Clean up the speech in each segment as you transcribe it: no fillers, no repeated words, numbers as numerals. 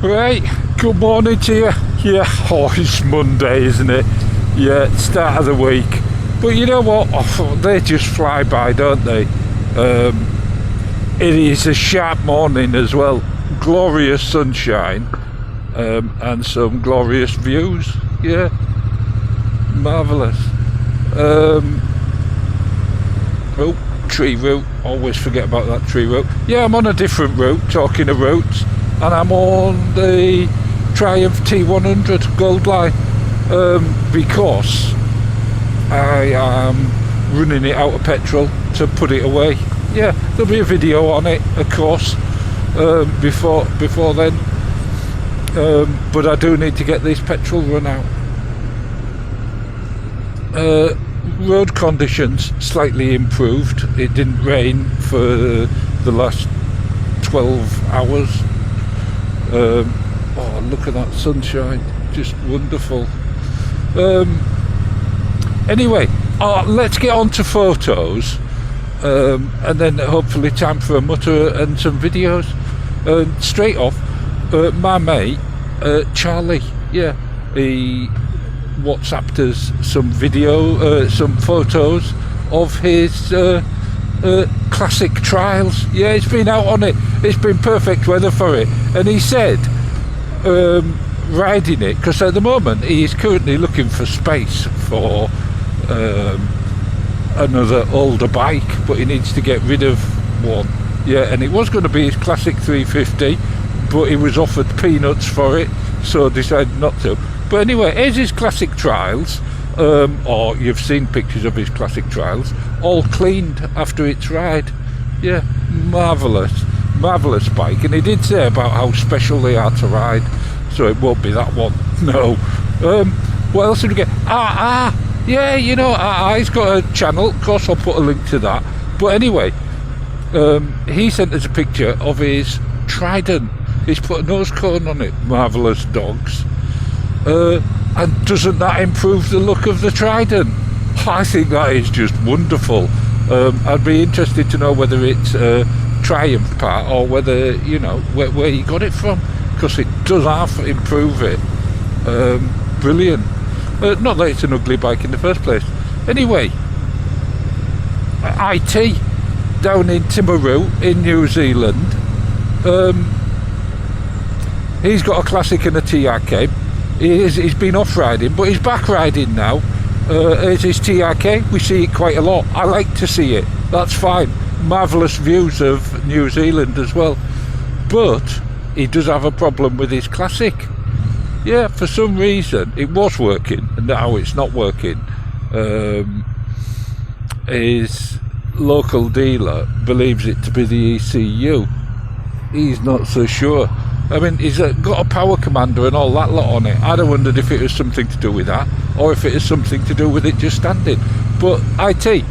Right, good morning to you. Yeah, oh, it's Monday, isn't it? Yeah, start of the week. But you know what? Oh, they just fly by, don't they? It is a sharp morning as well. Glorious sunshine and some glorious views. Yeah, marvellous. Oh, tree route. Always forget about that tree route. Yeah, I'm on a different route, talking of routes. And I'm on the Triumph T100 Gold Line because I am running it out of petrol to put it away. Yeah, there'll be a video on it, of course, before then. But I do need to get this petrol run out. Road conditions slightly improved. It didn't rain for the last 12 hours. Oh, look at that sunshine, just wonderful. Anyway, let's get on to photos, and then hopefully time for a mutter and some videos. Straight off, my mate Charlie, yeah, he WhatsApped us some video, some photos of his classic trials. Yeah, he's been out on it. It's been perfect weather for it, and he said riding it, because at the moment he is currently looking for space for another older bike, but he needs to get rid of one. Yeah, and it was going to be his classic 350, but he was offered peanuts for it, so decided not to. But anyway, here's his classic trials, or you've seen pictures of his classic trials, all cleaned after its ride. Yeah, marvellous bike. And he did say about how special they are to ride, so it won't be that one. No. What else did we get? Yeah, you know, he's got a channel. Of course, I'll put a link to that. But anyway, he sent us a picture of his Trident. He's put a nose cone on it. Marvellous dogs. And doesn't that improve the look of the Trident? I think that is just wonderful. I'd be interested to know whether it's a Triumph part or whether, you know, where you got it from, because it does half improve it. Brilliant. Not that it's an ugly bike in the first place. Anyway, IT down in Timaru in New Zealand. He's got a classic and a TRK. He's been off riding, but he's back riding now. Here's his TRK. We see it quite a lot. I like to see it. That's fine. Marvellous views of New Zealand as well. But he does have a problem with his classic. Yeah, for some reason it was working and now it's not working. His local dealer believes it to be the ECU. He's not so sure. I mean, he's got a power commander and all that lot on it. I'd have wondered if it was something to do with that, or if it is something to do with it just standing. But IT,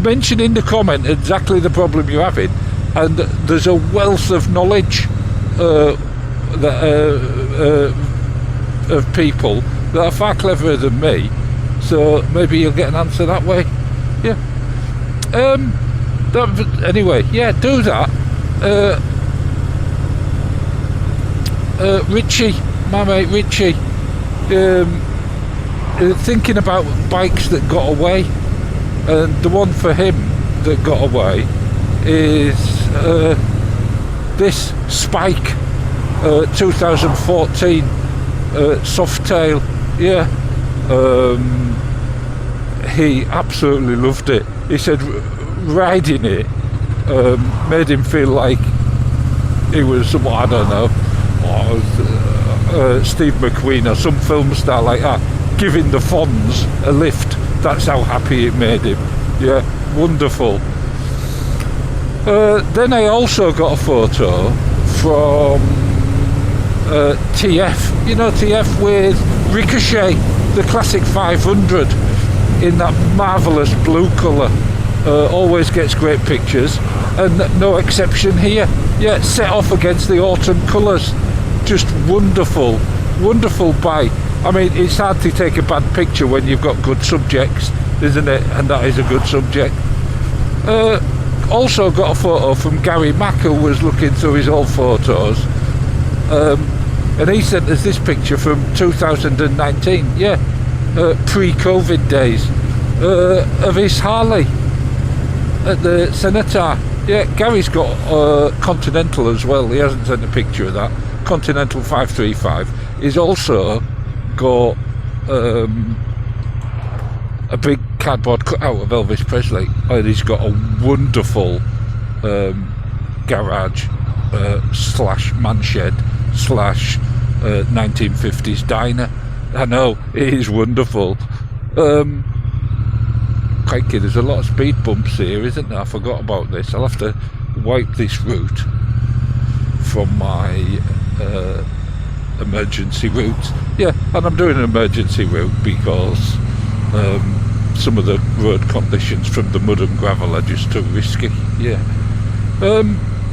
mention in the comment exactly the problem you're having, and there's a wealth of knowledge of people that are far cleverer than me, so maybe you'll get an answer that way. Yeah. Anyway, yeah, do that. Richie, my mate Richie, thinking about bikes that got away, and the one for him that got away is this Spike 2014 Softail. Yeah, he absolutely loved it. He said riding it made him feel like he was, I don't know, Steve McQueen or some film star like that, giving the Fonz a lift. That's how happy it made him. Yeah, wonderful. Then I also got a photo from TF. You know TF with Ricochet, the classic 500 in that marvellous blue colour. Always gets great pictures, and no exception here. Yeah, set off against the autumn colours. Just wonderful bike. I mean, it's hard to take a bad picture when you've got good subjects, isn't it? And that is a good subject. Also got a photo from Gary Mack, who was looking through his old photos. And he sent us this picture from 2019, yeah, pre-COVID days, of his Harley at the Senator. Yeah, Gary's got Continental as well. He hasn't sent a picture of that. Continental 535. He's also got a big cardboard cutout of Elvis Presley, and he's got a wonderful garage slash man shed slash 1950s diner. I know, it is wonderful. Crikey, there's a lot of speed bumps here, isn't there? I forgot about this. I'll have to wipe this route from my emergency route. Yeah, and I'm doing an emergency route because some of the road conditions from the mud and gravel are just too risky. Yeah.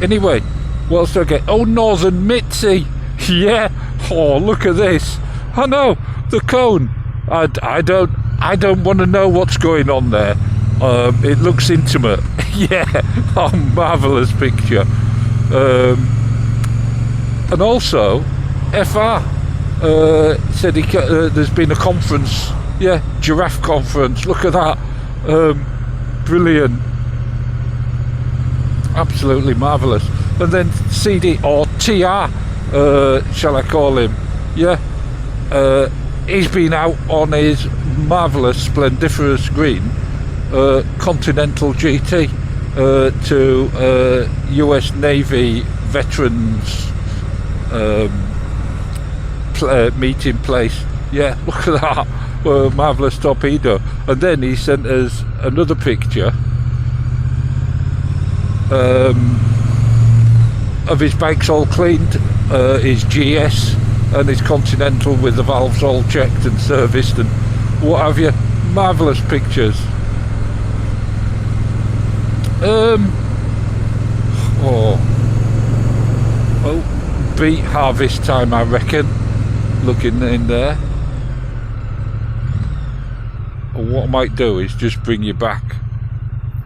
Anyway, what else do I get? Oh, Northern Mitzi. Yeah. Oh, look at this. I know, the cone. I don't want to know what's going on there. It looks intimate. Yeah. Oh, marvellous picture. And also, FR said there's been a conference. Yeah, giraffe conference. Look at that. Brilliant. Absolutely marvellous. And then CD or TR, shall I call him? Yeah. He's been out on his marvellous, splendiferous green Continental GT to US Navy veterans meeting place. Yeah, look at that. Marvellous torpedo. And then he sent us another picture of his bikes all cleaned, his GS and his Continental with the valves all checked and serviced and what have you. Marvellous pictures. Beet harvest time, I reckon, looking in there. What I might do is just bring you back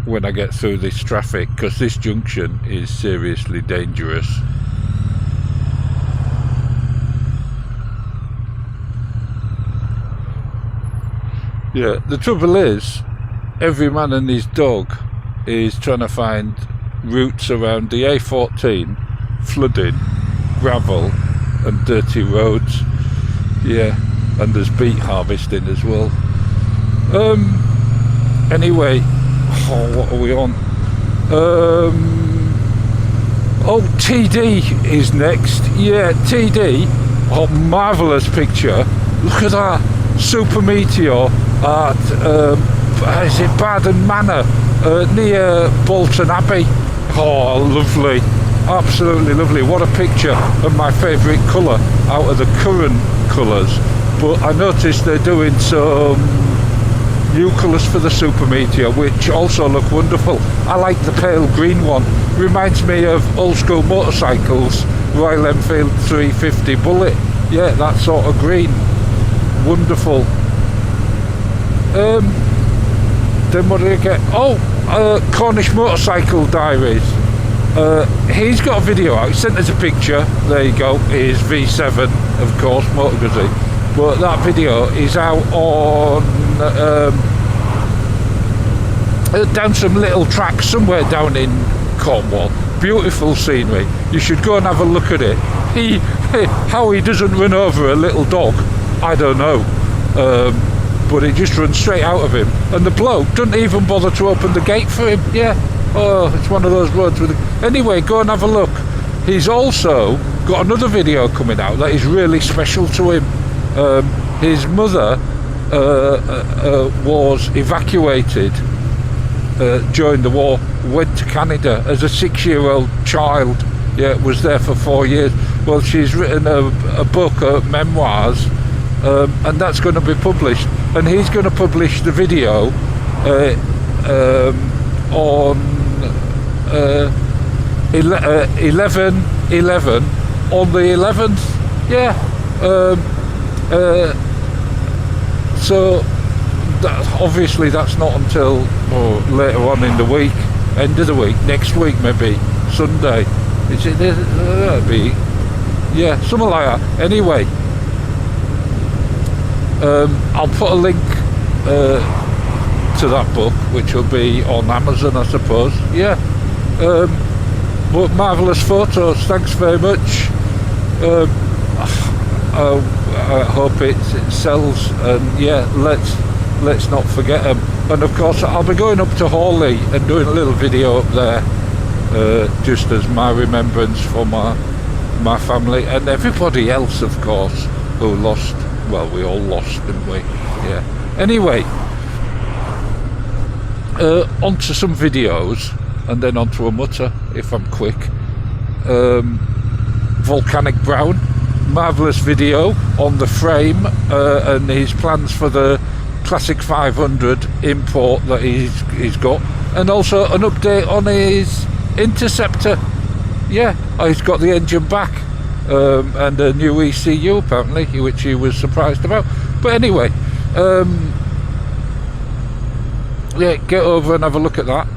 when I get through this traffic, because this junction is seriously dangerous. Yeah, the trouble is, every man and his dog is trying to find routes around the A14, flooding, gravel and dirty roads. Yeah, and there's beet harvesting as well. Anyway, what are we on? TD is next. Yeah, TD. Oh, marvellous picture. Look at that. Super Meteor at is it Baden Manor near Bolton Abbey. Oh, lovely. Absolutely lovely. What a picture of my favourite colour out of the current colours. But I noticed they're doing some new colours for the Super Meteor, which also look wonderful. I like the pale green one. Reminds me of old school motorcycles, Royal Enfield 350 Bullet. Yeah, that sort of green. Wonderful. Then what did I get? Cornish Motorcycle Diaries. He's got a video out. He sent us a picture. There you go. His V7, of course, Moto Guzzi. But that video is out on down some little track somewhere down in Cornwall. Beautiful scenery. You should go and have a look at it. How he doesn't run over a little dog, I don't know. But it just runs straight out of him. And the bloke doesn't even bother to open the gate for him. Yeah. Oh, it's one of those roads with... Anyway, go and have a look. He's also got another video coming out that is really special to him. His mother was evacuated during the war, went to Canada as a 6-year-old child. Yeah, was there for 4 years. Well, she's written a book, memoirs, and that's going to be published. And he's going to publish the video on 11/11 on the 11th. Yeah. So obviously that's not until later on in the week, end of the week, next week maybe, Sunday. It'll be Yeah, something like that. Anyway, I'll put a link to that book, which will be on Amazon, I suppose. Yeah. But marvellous photos. Thanks very much. I hope it sells, and yeah, let's not forget them. And of course, I'll be going up to Hawley and doing a little video up there, just as my remembrance for my family and everybody else, of course, who lost. Well, we all lost, didn't we? Yeah. Anyway, onto some videos, and then onto a mutter if I'm quick. Volcanic Brown, marvellous video on the frame and his plans for the Classic 500 import that he's got, and also an update on his Interceptor. Yeah, he's got the engine back and a new ECU apparently, which he was surprised about. But anyway, yeah, get over and have a look at that.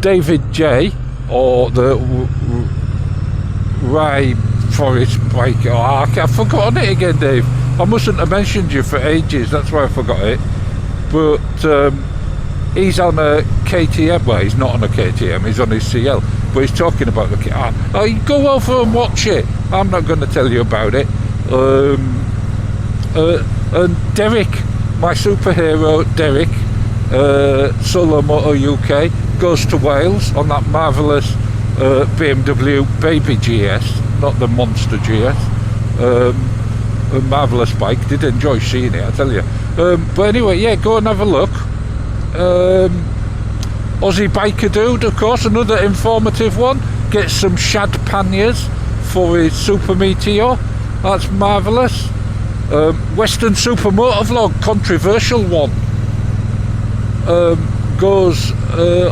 David J, or the Rye Forest Bike. Oh, I've forgotten it again, Dave. I mustn't have mentioned you for ages, that's why I forgot it. But he's on a KTM. Well, he's not on a KTM, he's on his CL. But he's talking about the car. Go over and watch it. I'm not going to tell you about it. And Derek, my superhero Derek, Solo Moto UK, goes to Wales on that marvellous BMW Baby GS, not the Monster GS. A marvellous bike. Did enjoy seeing it, I tell you. But anyway, yeah, go and have a look. Aussie Biker Dude, of course, another informative one. Gets some shad panniers for his Super Meteor. That's marvellous. Western Super Motor Vlog, controversial one. Goes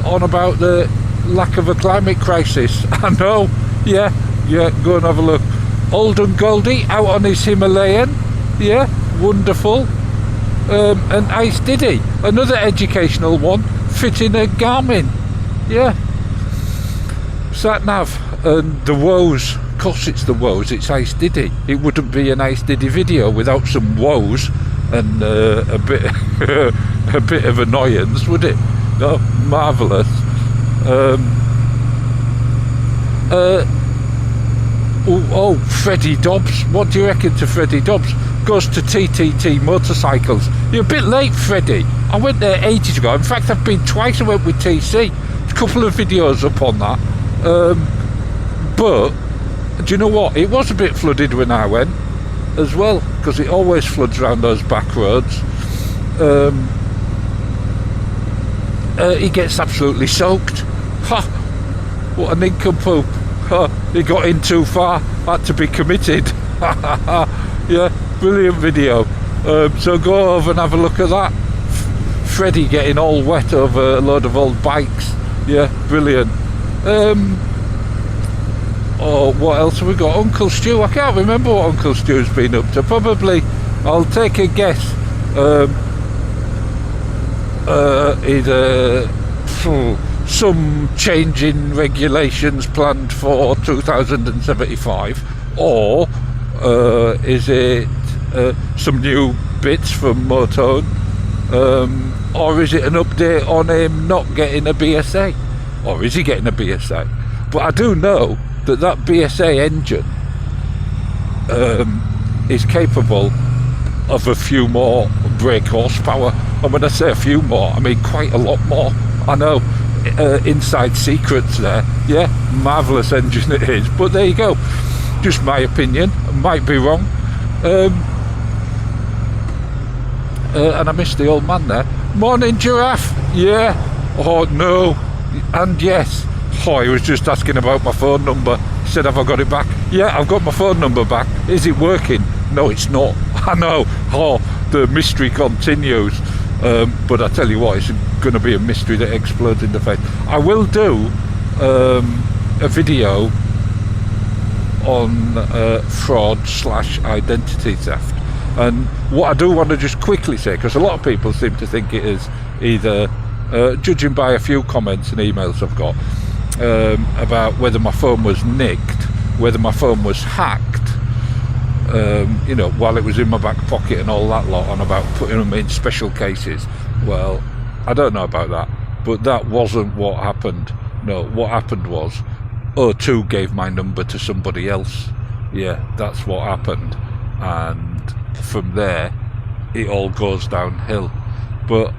on about the lack of a climate crisis. I know. Yeah, go and have a look. Alden Goldie out on his Himalayan. Yeah, wonderful. And Ice Diddy, another educational one, fitting a Garmin. Yeah. Sat Nav and the woes. Of course it's the woes, it's Ice Diddy. It wouldn't be an Ice Diddy video without some woes and a bit a bit of annoyance, would it? No, marvellous. Freddie Dobbs. What do you reckon to Freddie Dobbs? Goes to TTT Motorcycles. You're a bit late, Freddie. I went there ages ago. In fact, I've been twice. I went with TC. A couple of videos up on that. But do you know what? It was a bit flooded when I went as well, because it always floods around those back roads. He gets absolutely soaked. Ha! What a nincompoop. He got in too far, had to be committed. Yeah, brilliant video. So go over and have a look at that. Freddie getting all wet over a load of old bikes. Yeah, brilliant. What else have we got? Uncle Stu. I can't remember what Uncle Stu's been up to. Probably, I'll take a guess. Either some change in regulations planned for 2075, or is it some new bits from Moto, or is it an update on him not getting a BSA, or is he getting a BSA? But I do know that BSA engine is capable of a few more brake horsepower, and when I say a few more, I mean quite a lot more. I know, inside secrets there. Yeah, marvellous engine it is, but there you go, just my opinion, might be wrong. And I missed the old man there. Morning, Giraffe. Yeah. Oh no. And yes. Oh, he was just asking about my phone number. He said, have I got it back? Yeah, I've got my phone number back. Is it working? No, it's not. I know. Oh, the mystery continues. But I tell you what, it's going to be a mystery that explodes in the face. I will do a video on fraud/identity theft. And what I do want to just quickly say, because a lot of people seem to think it is either, judging by a few comments and emails I've got, about whether my phone was nicked, whether my phone was hacked, you know, while it was in my back pocket and all that lot, on about putting them in special cases. Well, I don't know about that, but that wasn't what happened. No, what happened was O2 gave my number to somebody else. Yeah, that's what happened, and from there it all goes downhill. But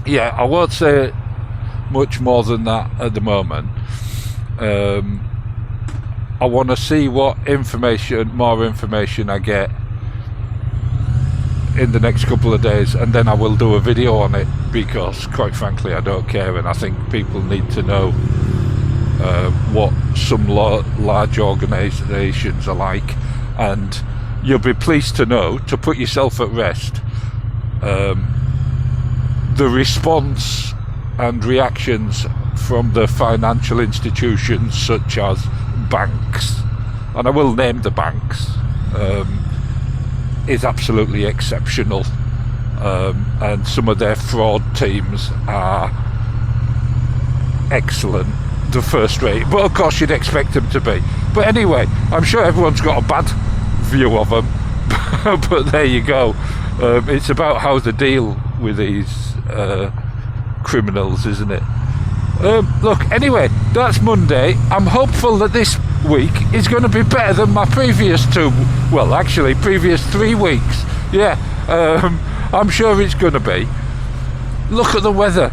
yeah, I won't say much more than that at the moment. I want to see what more information I get in the next couple of days, and then I will do a video on it, because quite frankly I don't care, and I think people need to know what some large organisations are like. And you'll be pleased to know, to put yourself at rest, the response and reactions from the financial institutions such as banks, and I will name the banks, is absolutely exceptional, and some of their fraud teams are excellent, the first rate, but of course you'd expect them to be. But anyway, I'm sure everyone's got a bad view of them, but there you go. It's about how to deal with these criminals, isn't it? Look, anyway, that's Monday. I'm hopeful that this week is going to be better than my previous previous 3 weeks. Yeah, I'm sure it's going to be. Look at the weather.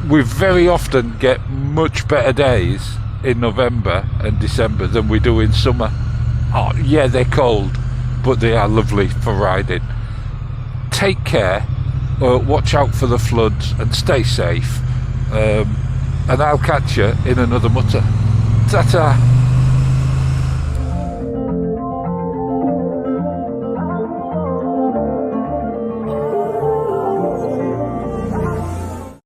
We very often get much better days in November and December than we do in summer. Oh, yeah, they're cold, but they are lovely for riding. Take care, watch out for the floods, and stay safe. And I'll catch you in another mutter. Ta-ta.